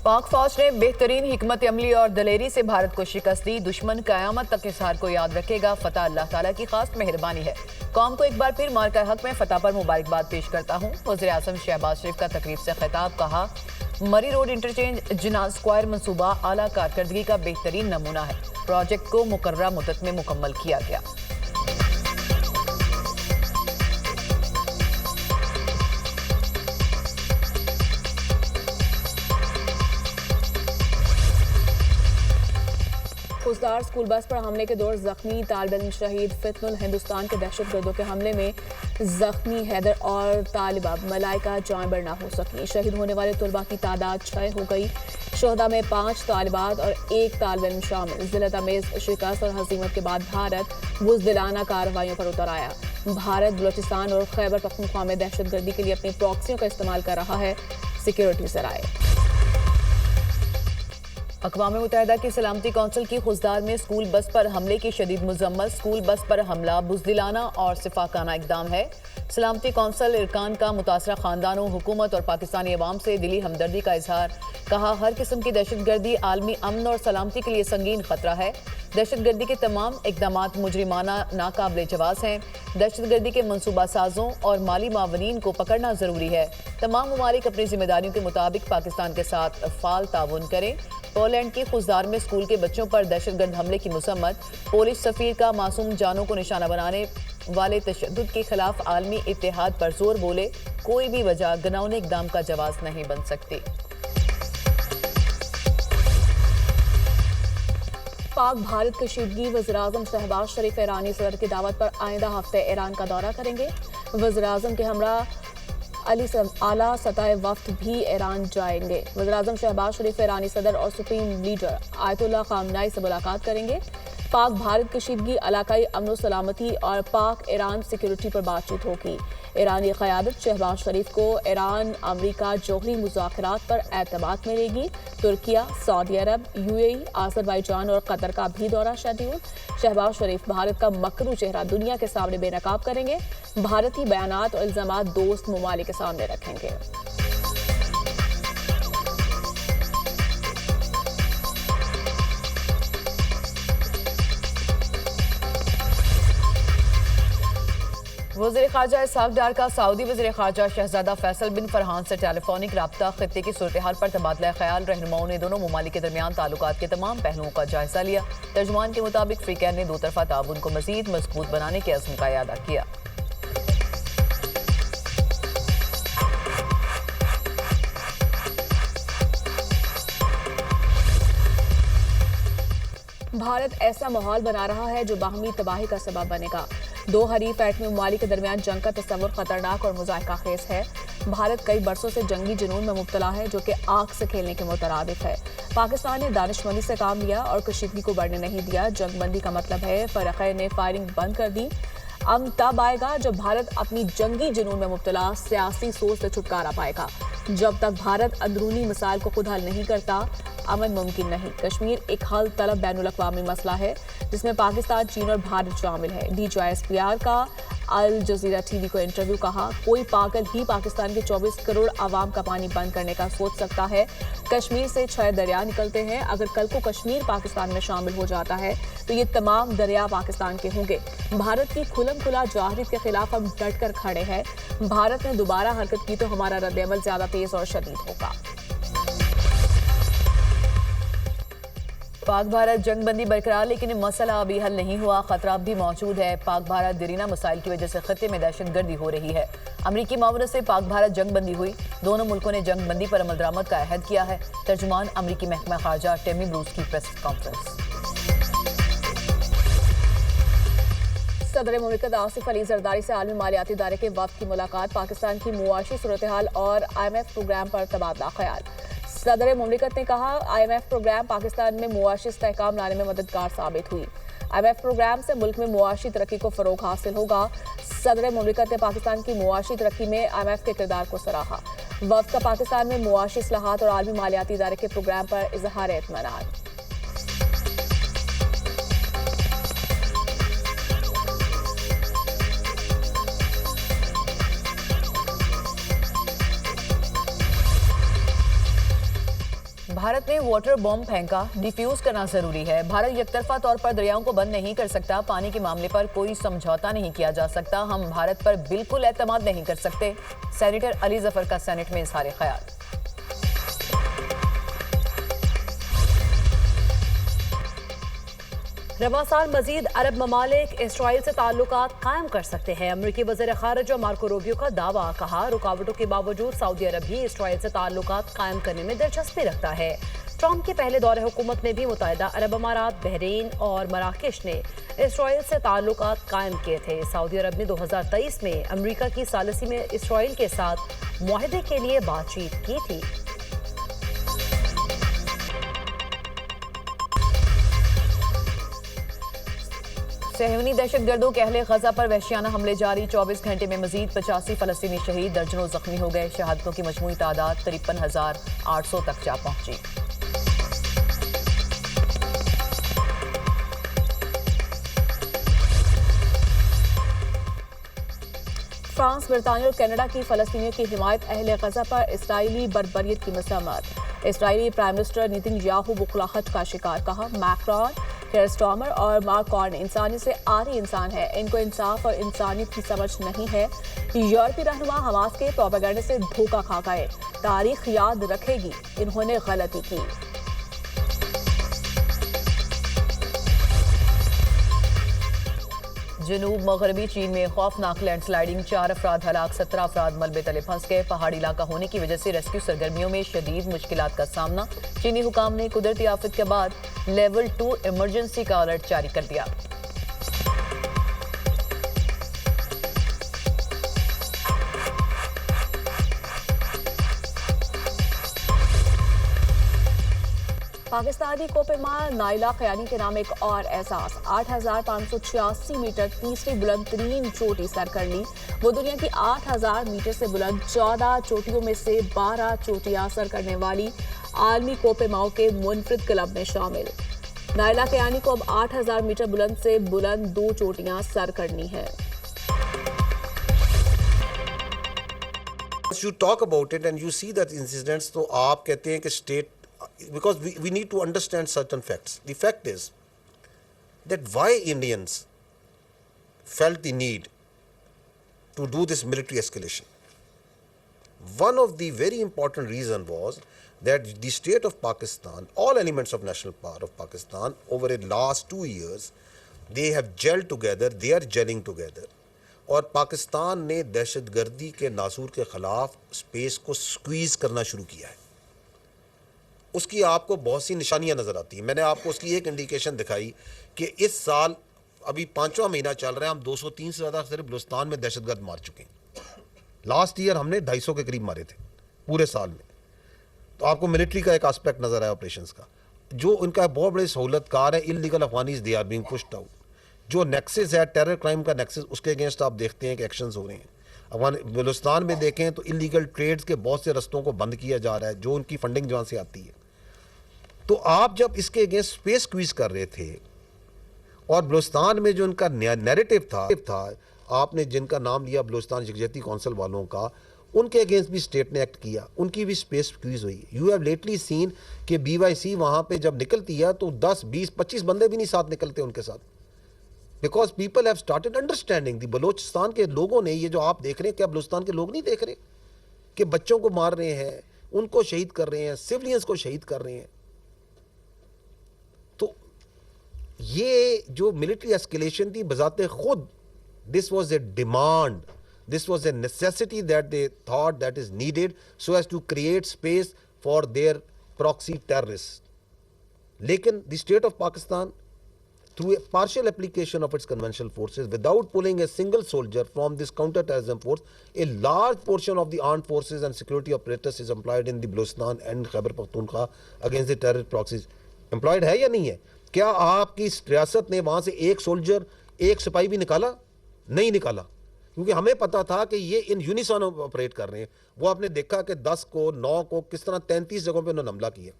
पाक फौज ने बेहतरीन हिकमत अमली और दलेरी से भारत को शिकस्त दी। दुश्मन कयामत तक इस हार को याद रखेगा। फतह अल्लाह ताला की खास मेहरबानी है। कौम को एक बार फिर मार्का हक में फतह पर मुबारकबाद पेश करता हूँ। वज़ीर आज़म शहबाज शरीफ का तकरीब से खिताब। कहा, मरी रोड इंटरचेंज जिन्ना स्क्वायर मंसूबा आला कारकर्दगी का बेहतरीन नमूना है। प्रोजेक्ट को मुकर्ररा मुद्दत में मुकम्मल किया गया। खुजदार स्कूल बस पर हमले के दौर जख्मी तालिब इल्म शहीद। फितनुल हिंदुस्तान के दहशतगर्दों के हमले में जख्मी हैदर और तालिबा मलाइका जान बर ना हो सकी। शहीद होने वाले तुलबा की तादाद 6 हो गई। शोहदा में 5 तालिबात और 1 तालिब इल्म शामिल। जिल्लत अमेज शिकस्त और हजीमत के बाद भारत बुज़दिलाना कार्रवाइयों पर उतर आया। भारत बलूचिस्तान और खैबर पख्तूनख्वा में दहशतगर्दी के लिए अपनी प्रॉक्सियों का इस्तेमाल कर रहा है, सिक्योरिटी सराय। अक़वाम मुत्तहिदा की सलामती कौंसिल की खुजदार में स्कूल बस पर हमले की शदीद मजम्मत। स्कूल बस पर हमला बुज़दिलाना और सिफाकाना इक़दाम है। सलामती कौंसिल इरकान का मुतासरा खानदानों, हुकूमत और पाकिस्तानी अवाम से दिली हमदर्दी का इजहार। कहा, हर किस्म की दहशतगर्दी आलमी अमन और सलामती के लिए संगीन खतरा है। दहशतगर्दी के तमाम इक़दामात मुजरिमाना नाकाबिल जवाज़ हैं। दहशतगर्दी के मनसूबा साजों और माली मावनीन को पकड़ना ज़रूरी है। तमाम ममालिक अपनी जिम्मेदारियों के मुताबिक पाकिस्तान के साथ फ़ाल ताउन करें। पोलैंड की खुजदार में स्कूल के बच्चों पर दहशतगर्द हमले की मुसम्मत। पोलिस सफीर का मासूम जानों को निशाना बनाने वाले तशद्दुद के खिलाफ आलमी इत्तेहाद पर जोर बोले। कोई भी वजह घिनौने इक़दाम का जवाब नहीं बन सकती। पाक भारत कशीदगी। वज़ीर आज़म शहबाज शरीफ ईरानी सदर की दावत पर आइंदा हफ्ते ईरान का दौरा करेंगे। वज़ीर आज़म के हमरा आला सतह वफ्द भी ईरान जाएंगे। वज़ीर आज़म शहबाज शरीफ ईरानी सदर और सुप्रीम लीडर आयतुल्लाह खामनाई से मुलाकात करेंगे। पाक भारत कशीदगी, इलाकाई अमन सलामती और पाक ईरान सिक्योरिटी पर बातचीत होगी। ईरानी क़यादत शहबाज शरीफ को ईरान अमरीका जौहरी मुज़ाकरात पर एतमाद मिलेगी। तुर्किया, सऊदी अरब, यूएई, आज़रबाईजान और कतर का भी दौरा शेड्यूल। शहबाज शरीफ भारत का मकरू चेहरा दुनिया के सामने बेनकाब करेंगे। भारतीय बयानात और इल्ज़ामात दोस्त ममालिक के सामने रखेंगे। वज़ीर ख़ारजा इसहाक़ डार का सऊदी वज़ीर ख़ारजा शहज़ादा फैसल बिन फरहान से टेलीफोनिक राब्ता। खित्ते की सूरत हाल पर तबादला ख्याल। रहनुमाओं ने दोनों ममालिक के दरमियान ताल्लुकात के तमाम पहलुओं का जायजा लिया। तर्जुमान के मुताबिक फ्रीकैन ने दो तरफा ताउन को मज़ीद मजबूत बनाने के अज़्म का इयादा किया। भारत ऐसा माहौल बना रहा है जो बाहमी तबाही का सबब बनेगा। दो हरीफ एटमी ममालिक के दरमियान जंग का तस्वुर खतरनाक और मुज़ाहिका खेज है। भारत कई बरसों से जंगी जुनून में मुब्तला है जो कि आग से खेलने के मुतरादिफ है। पाकिस्तान ने दानिशमंदी से काम लिया और कशीदगी को बढ़ने नहीं दिया। जंगबंदी का मतलब है फरक़ैन ने फायरिंग बंद कर दी। अमन तब आएगा जब भारत अपनी जंगी जुनून में मुब्तला सियासी सोच से छुटकारा पाएगा। जब तक भारत अंदरूनी मसाइल को खुद हल नहीं करता, अमन मुमकिन नहीं। कश्मीर एक हल तलब बैनुल अक़वामी मसला है जिसमें पाकिस्तान, चीन और भारत शामिल है। DGISPR का अल जज़ीरा TV को इंटरव्यू। कहा, कोई पागल ही पाकिस्तान के 24 करोड़ आवाम का पानी बंद करने का सोच सकता है। कश्मीर से 6 दरिया निकलते हैं। अगर कल को कश्मीर पाकिस्तान में शामिल हो जाता है तो ये तमाम दरिया पाकिस्तान के होंगे। भारत की खुलम खुला जाहिरियत के खिलाफ हम डट कर खड़े हैं। भारत ने दोबारा हरकत की तो हमारा रद्द-ए-अमल ज्यादा तेज और शदीद होगा। पाक भारत जंगबंदी बरकरार, लेकिन मसला अभी हल नहीं हुआ। खतरा अब भी मौजूद है। पाक भारत दरीना मसाइल की वजह से खत्ते में दहशतगर्दी हो रही है। अमरीकी मावनत से पाक भारत जंगबंदी हुई। दोनों मुल्कों ने जंगबंदी पर अमल दरामद का अहद किया है। तर्जुमान अमरीकी महकमा खारजा टेमी ब्रूस की प्रेस कॉन्फ्रेंस। सदर मुमलिकत आसिफ अली जरदारी से आलमी मालियाती इदारे के वफ्द की मुलाकात। पाकिस्तान की मुआशी सूरत हाल और IMF प्रोग्राम पर तबादला ख्याल। सदर मुमलिकत ने कहा, IMF प्रोग्राम पाकिस्तान में मुआशी इस्तेहकाम लाने में मददगार साबित हुई। IMF प्रोग्राम से मुल्क में मुआशी तरक्की को फरोग हासिल होगा। सदर मुमलिकत ने पाकिस्तान की मुआशी तरक्की में IMF के किरदार को सराहा। वफ्द का पाकिस्तान में मुआशी इस्लाहात और आलमी मालियाती इदारे के प्रोग्राम पर इजहार इत्मीनान। भारत ने वाटर बॉम्ब फेंका, डिफ्यूज करना जरूरी है। भारत एकतरफा तौर पर दरियाओं को बंद नहीं कर सकता। पानी के मामले पर कोई समझौता नहीं किया जा सकता। हम भारत पर बिल्कुल एतमाद नहीं कर सकते। सेनेटर अली जफर का सेनेट में इजहार ख्याल। रवासान मजीद अरब ममालिक इसराइल से ताल्लुकात कायम कर सकते हैं। अमरीकी वज़ीर ख़ारिजा मार्को रूबियो का दावा। कहा, रुकावटों के बावजूद सऊदी अरब भी इसराइल से ताल्लुकात कायम करने में दिलचस्पी रखता है। ट्रंप के पहले दौरे हुकूमत में भी मुत्तहिदा अरब अमारात, बहरीन और मराकेश ने इसराइल से ताल्लुकात कायम किए थे। सऊदी अरब ने 2023 में अमरीका की सालिसी में इसराइल के साथ मुआहदे के लिए बातचीत की थी। सहयूनी दहशतगर्दों के अहले गजा पर वहशियाना हमले जारी। 24 घंटे में मजीद 85 फलस्तीनी शहीद, दर्जनों जख्मी हो गए। शहादतों की मजमूई तादाद 53,800 तक जा पहुंची। फ्रांस, बरतानिया और कनाडा की फलस्तीनियों की हिमायत। अहले गजा पर इसराइली बर्बरियत की मजम्मत। इसराइली प्राइम मिनिस्टर नेतन्याहू बुखलाहट का शिकार। कहा, मैक्रॉन, केयर स्टारमर और मार्क ने इंसानियत से आरी इंसान है। इनको इंसाफ और इंसानियत की समझ नहीं है। यूरोपीय रहनुमा हमास के प्रोपेगेंडा से धोखा खा गए। तारीख याद रखेगी, इन्होंने गलती की। जनूब मगरबी चीन में खौफनाक लैंडस्लाइडिंग, 4 अफराद हलाक, 17 अफराद मलबे तले फंस गए। पहाड़ी इलाका होने की वजह से रेस्क्यू सरगर्मियों में शदीद मुश्किलात का सामना। चीनी हुकाम ने कुदरती आफत के बाद लेवल 2 इमरजेंसी का अलर्ट जारी कर दिया। पाकिस्तानी कोपेमार नाइला खयानी के नाम एक और एहसास। 8,586 मीटर तीसरी बुलंद तरीन चोटी सर कर ली। वो दुनिया की 8,000 मीटर से बुलंद 14 चोटियों में से 12 चोटियां सर करने वाली आलमी कोपेमाओं के मुनफरिद क्लब में शामिल। नाइला खयानी को अब 8,000 मीटर बुलंद से बुलंद 2 चोटियां सर करनी है। You talk about it and you see that incidents, तो आप कहते हैं कि state, because we need to understand certain facts. The fact is that why Indians felt the need to do this military escalation. One of the very important reason was that the state of Pakistan, all elements of national power of Pakistan, over the last 2 years, they have gelled together, they are gelling together. और पाकिस्तान ने दहशतगर्दी के नासूर के ख़िलाफ़ space को squeeze करना शुरू किया है। उसकी आपको बहुत सी निशानियां नज़र आती हैं। मैंने आपको उसकी एक इंडिकेशन दिखाई कि इस साल अभी 5वां महीना चल रहा है, हम 203 से ज़्यादा सिर्फ बलूचिस्तान में दहशतगर्द मार चुके हैं। लास्ट ईयर हमने 250 के करीब मारे थे पूरे साल में। तो आपको मिलिट्री का एक एस्पेक्ट नज़र आया ऑपरेशंस का। जो उनका बहुत बड़े सहूलतकार है, illegal Afghanis they are being pushed out. जो नेक्सेस है, टेरर क्राइम का नेक्सेस, उसके अगेंस्ट आप देखते हैं कि एक्शंस हो रहे हैं। अफगान बलूचिस्तान में देखें तो इलीगल ट्रेड्स के बहुत से रस्तों को बंद किया जा रहा है, जो उनकी फंडिंग जहाँ से आती है। तो आप जब इसके अगेंस्ट स्पेस स्क्वीज कर रहे थे और बलूचिस्तान में जो उनका नैरेटिव था, आपने जिनका नाम लिया बलूचिस्तान यकजहती कौंसिल वालों का, उनके अगेंस्ट भी स्टेट ने एक्ट किया, उनकी भी स्पेस स्क्वीज हुई। यू हैव लेटली सीन कि BYC वहाँ पे जब निकलती है तो 10, 20, 25 बंदे भी नहीं साथ निकलते उनके साथ, because people have started understanding. The Balochistan के लोगों ने, ये जो आप देख रहे हैं, क्या बलूचिस्तान के लोग नहीं देख रहे कि बच्चों को मार रहे हैं, उनको शहीद कर रहे हैं, सिविलियंस को शहीद कर रहे हैं। तो ये जो मिलिट्री एस्केलेशन थी बजाते खुद, this was a demand, this was a necessity that they thought that is needed so as to create space for their proxy terrorist. लेकिन the state of Pakistan, through a partial application of its conventional forces, without pulling a single soldier from this counter-terrorism force, a large portion of the armed forces and security apparatus is employed in the Balochistan and Khyber Pakhtunkhwa against the terrorist proxies. Employed है या नहीं है? क्या आपकी रियासत ने वहाँ से एक सोल्जर, एक सिपाही भी निकाला? नहीं निकाला, क्योंकि हमें पता था कि ये इन यूनिसॉन ऑपरेट कर रहे हैं। वो आपने देखा कि 10 को 9 को किस तरह 33 जगहों पे उन्होंने हमला किया।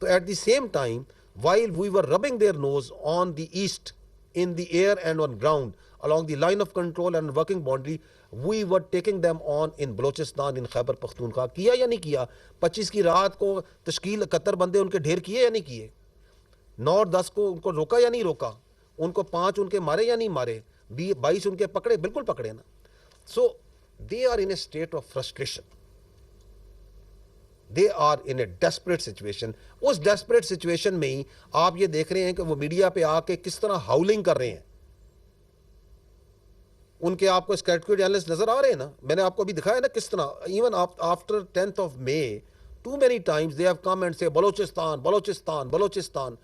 तो at the same time, while we were rubbing their nose on the east, in the air and on ground, along the line of control and working boundary, we were taking them on in Balochistan, in Khyber Pakhtunkhwa. किया या नहीं किया? 25 की रात को तश्कील 71 बंदे उनके ढेर किए या नहीं किए? 9 और 10 को उनको रोका या नहीं रोका? उनको 5 उनके मारे या नहीं मारे? 22 उनके पकड़े? बिल्कुल पकड़े ना। So they are in a state of frustration, they are in a desperate situation. उस डेस्परेट सिचुएशन में ही आप ये देख रहे हैं कि वो मीडिया पे आके किस तरह हाउलिंग कर रहे हैं। उनके आपको स्टैट्यूटरी एनालिस्ट नजर आ रहे हैं ना, मैंने आपको अभी दिखाया ना किस तरह। Even after 10th of May, too many times they have come and say Balochistan, Balochistan, Balochistan.